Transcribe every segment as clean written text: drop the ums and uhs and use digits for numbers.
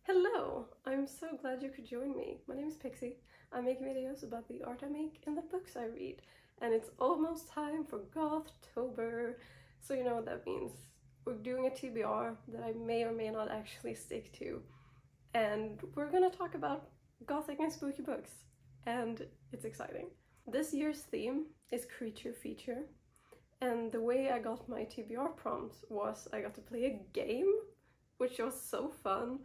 Hello! I'm so glad you could join me. My name is Pixie. I make videos about the art I make and the books I read. And it's almost time for gothtober. So you know what that means. We're doing a TBR that I may or may not actually stick to. And we're gonna talk about gothic and spooky books. And it's exciting. This year's theme is creature feature. And the way I got my TBR prompts was I got to play a game, which was so fun.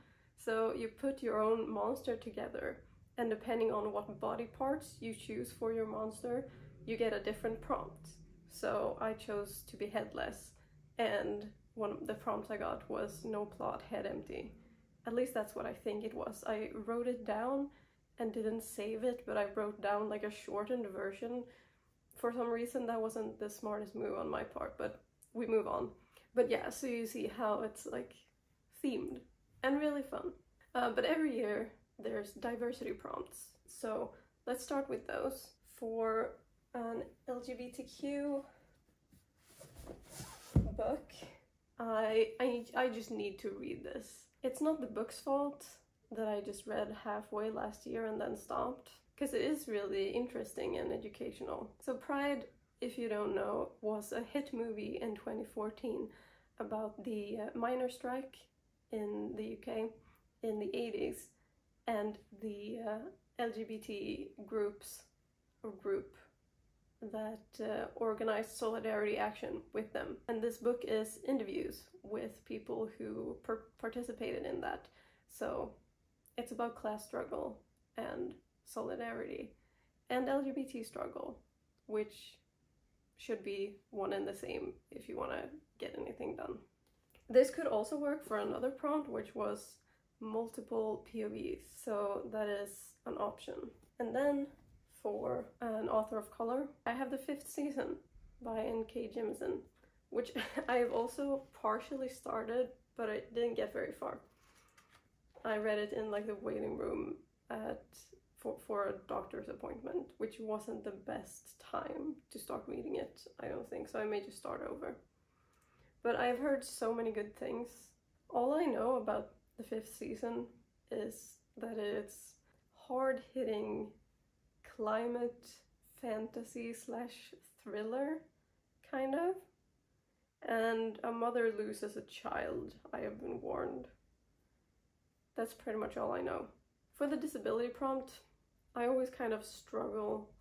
So you put your own monster together, and depending on what body parts you choose for your monster, you get a different prompt. So I chose to be headless, and one of the prompts I got was no plot, head empty. At least that's what I think it was. I wrote it down and didn't save it, but I wrote down like a shortened version. For some reason that wasn't the smartest move on my part, but we move on. But yeah, so you see how it's like themed and really fun. But every year there's diversity prompts. So let's start with those. For an LGBTQ book, I just need to read this. It's not the book's fault that I just read halfway last year and then stopped, because it is really interesting and educational. So Pride, if you don't know, was a hit movie in 2014 about the miners' strike in the UK in the 80s, and the LGBT groups or group that organized solidarity action with them. And this book is interviews with people who participated in that. So it's about class struggle and solidarity and LGBT struggle, which should be one and the same if you want to get anything done. This could also work for another prompt, which was multiple POVs, so that is an option. And then for an author of color, I have The Fifth Season by N.K. Jemisin, which I have also partially started, but I didn't get very far. I read it in like the waiting room for a doctor's appointment, which wasn't the best time to start reading it, I don't think, so I may just start over. But I've heard so many good things. All I know about The Fifth Season is that it's hard-hitting climate fantasy / thriller, kind of. And a mother loses a child, I have been warned. That's pretty much all I know. For the disability prompt, I always kind of struggle,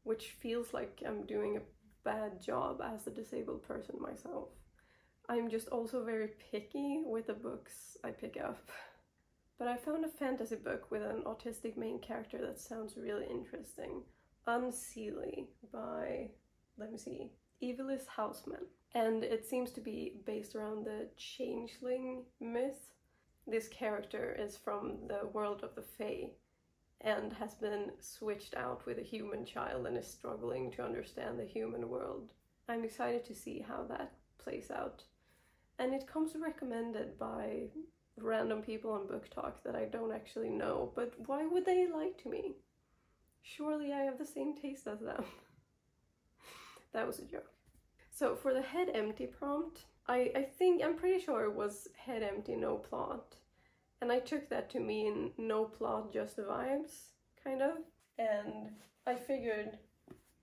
which feels like I'm doing a bad job as a disabled person myself. I'm just also very picky with the books I pick up. But I found a fantasy book with an autistic main character that sounds really interesting. Unseelie by, let me see, Evil's Houseman. And it seems to be based around the changeling myth. This character is from the world of the Fae and has been switched out with a human child and is struggling to understand the human world. I'm excited to see how that plays out. And it comes recommended by random people on Book Talk that I don't actually know, but why would they lie to me? Surely I have the same taste as them. That was a joke. So for the head empty prompt, I'm pretty sure it was head empty, no plot. And I took that to mean no plot, just vibes, kind of. And I figured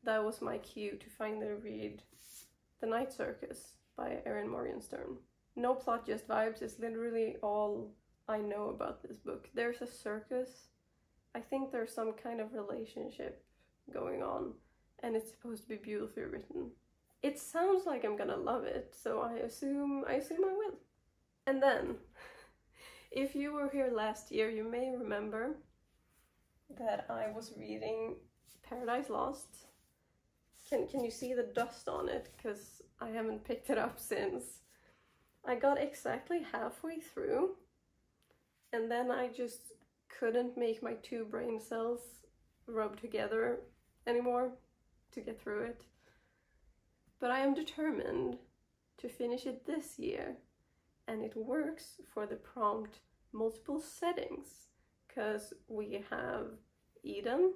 that was my cue to finally read The Night Circus by Erin Morgenstern. No plot, just vibes is literally all I know about this book. There's a circus. I think there's some kind of relationship going on, and it's supposed to be beautifully written. It sounds like I'm gonna love it, so I assume I will. And then, if you were here last year, you may remember that I was reading Paradise Lost. Can you see the dust on it? Because I haven't picked it up since. I got exactly halfway through, and then I just couldn't make my two brain cells rub together anymore to get through it. But I am determined to finish it this year, and it works for the prompt multiple settings, because we have Eden,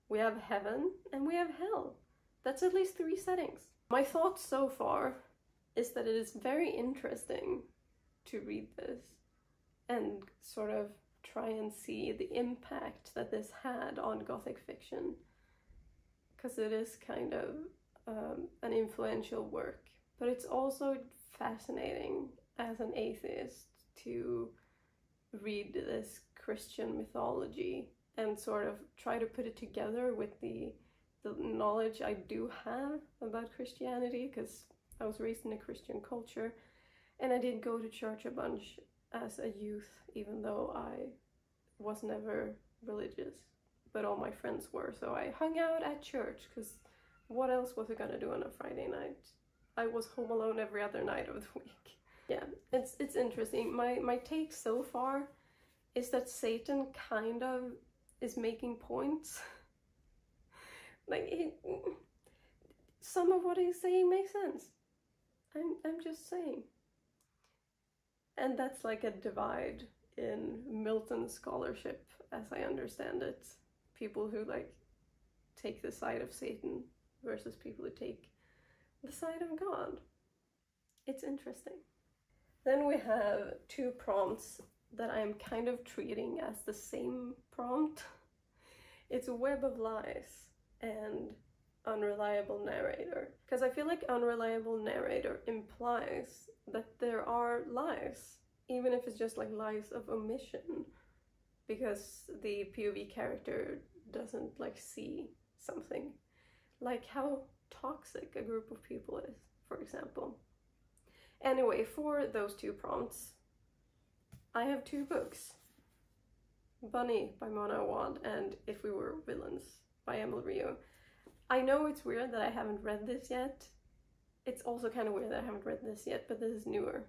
we have heaven, and we have hell. That's at least 3 settings. My thoughts so far is that it is very interesting to read this and sort of try and see the impact that this had on Gothic fiction, because it is kind of an influential work. But it's also fascinating as an atheist to read this Christian mythology and sort of try to put it together with the knowledge I do have about Christianity, because I was raised in a Christian culture and I did go to church a bunch as a youth, even though I was never religious, but all my friends were, so I hung out at church, because what else was I gonna do on a Friday night? I was home alone every other night of the week. Yeah, it's interesting. My take so far is that Satan kind of is making points. Like, some of what he's saying makes sense. I'm just saying. And that's like a divide in Milton scholarship, as I understand it. People who like take the side of Satan versus people who take the side of God. It's interesting. Then we have two prompts that I'm kind of treating as the same prompt. It's a web of lies and unreliable narrator. Because I feel like unreliable narrator implies that there are lies, even if it's just like lies of omission, because the POV character doesn't like see something. Like how toxic a group of people is, for example. Anyway, for those two prompts, I have two books. Bunny by Mona Awad and If We Were Villains by Emil Rio. I know it's weird that I haven't read this yet. It's also kind of weird that I haven't read this yet, but this is newer,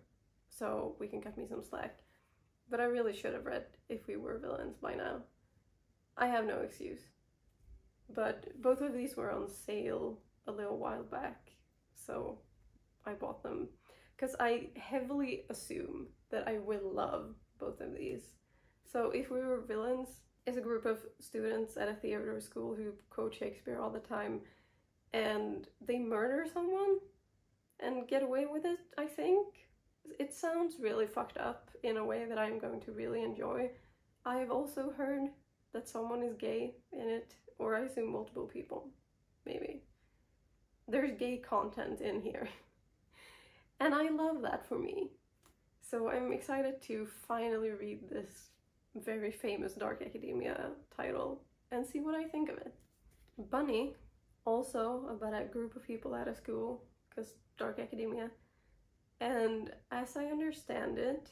so we can cut me some slack. But I really should have read If We Were Villains by now. I have no excuse. But both of these were on sale a little while back, so I bought them. Because I heavily assume that I will love both of these. So If We Were Villains is a group of students at a theater school who quote Shakespeare all the time, and they murder someone and get away with it, I think. It sounds really fucked up in a way that I'm going to really enjoy. I've also heard that someone is gay in it, or I assume multiple people, maybe. There's gay content in here. And I love that for me. So I'm excited to finally read this very famous dark academia title and see what I think of it. Bunny, also about a group of people at a school, because dark academia. And as I understand it,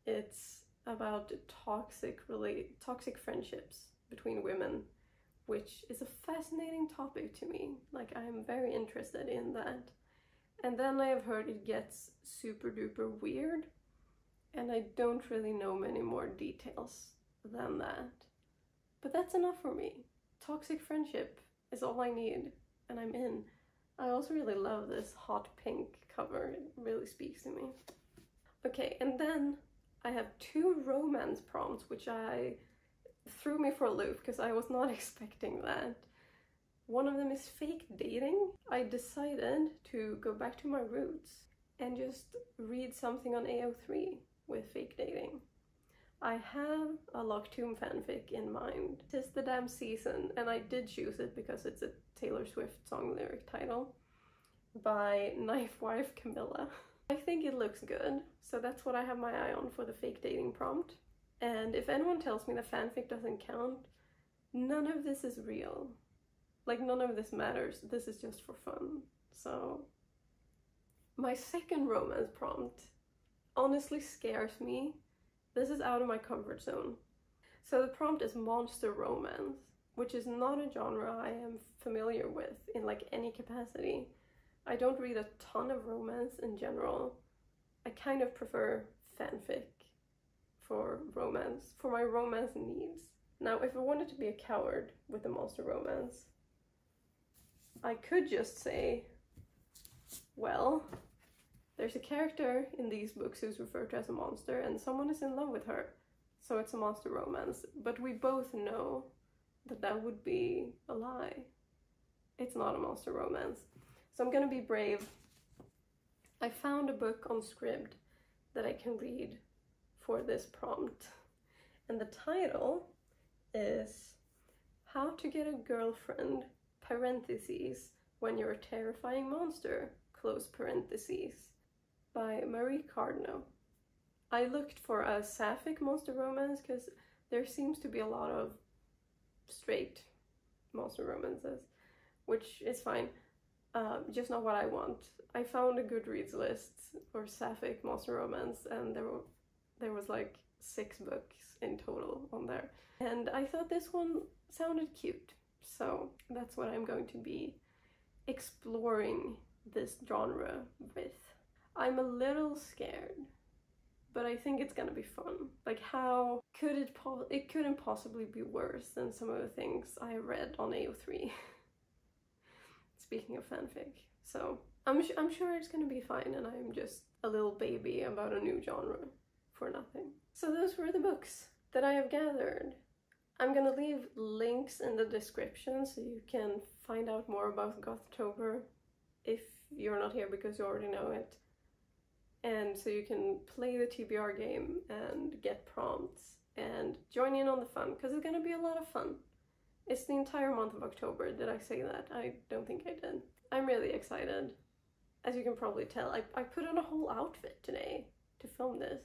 it's about toxic friendships between women, which is a fascinating topic to me. Like, I'm very interested in that. And then I have heard it gets super duper weird, and I don't really know many more details than that. But that's enough for me. Toxic friendship is all I need, and I'm in. I also really love this hot pink cover. It really speaks to me. Okay, and then I have two romance prompts, which threw me for a loop because I was not expecting that. One of them is fake dating. I decided to go back to my roots and just read something on AO3 with fake dating. I have a Loch Tomb fanfic in mind. 'Tis the Damn Season, and I did choose it because it's a Taylor Swift song lyric title by Knife Wife Camilla. I think it looks good, so that's what I have my eye on for the fake dating prompt. And if anyone tells me the fanfic doesn't count, none of this is real. Like, none of this matters. This is just for fun. So my second romance prompt honestly scares me. This is out of my comfort zone. So the prompt is monster romance, which is not a genre I am familiar with in like any capacity. I don't read a ton of romance in general. I kind of prefer fanfic for romance, for my romance needs. Now, if I wanted to be a coward with a monster romance, I could just say, well, there's a character in these books who's referred to as a monster, and someone is in love with her, so it's a monster romance. But we both know that that would be a lie. It's not a monster romance. So I'm gonna be brave. I found a book on Scribd that I can read for this prompt, And the title is How to Get a Girlfriend, parentheses, When You're a Terrifying Monster, close parentheses, by Marie Cardno. I looked for a sapphic monster romance because there seems to be a lot of straight monster romances, which is fine, just not what I want. I found a Goodreads list for sapphic monster romance, and there was like 6 books in total on there, and I thought this one sounded cute, so that's what I'm going to be exploring this genre with. I'm a little scared, but I think it's gonna be fun. Like, how could it couldn't possibly be worse than some of the things I read on AO3. Speaking of fanfic. So I'm sure it's gonna be fine, and I'm just a little baby about a new genre for nothing. So those were the books that I have gathered. I'm gonna leave links in the description so you can find out more about Gothtober if you're not here because you already know it. And so you can play the TBR game and get prompts and join in on the fun, because it's gonna be a lot of fun. It's the entire month of October. Did I say that? I don't think I did. I'm really excited. As you can probably tell, I put on a whole outfit today to film this.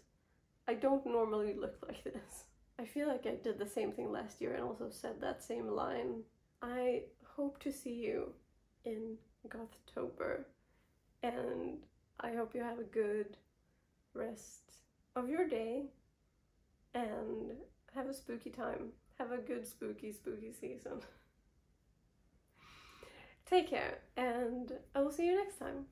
I don't normally look like this. I feel like I did the same thing last year and also said that same line. I hope to see you in Gothtober, and I hope you have a good rest of your day and have a spooky time. Have a good spooky season. Take care, and I will see you next time.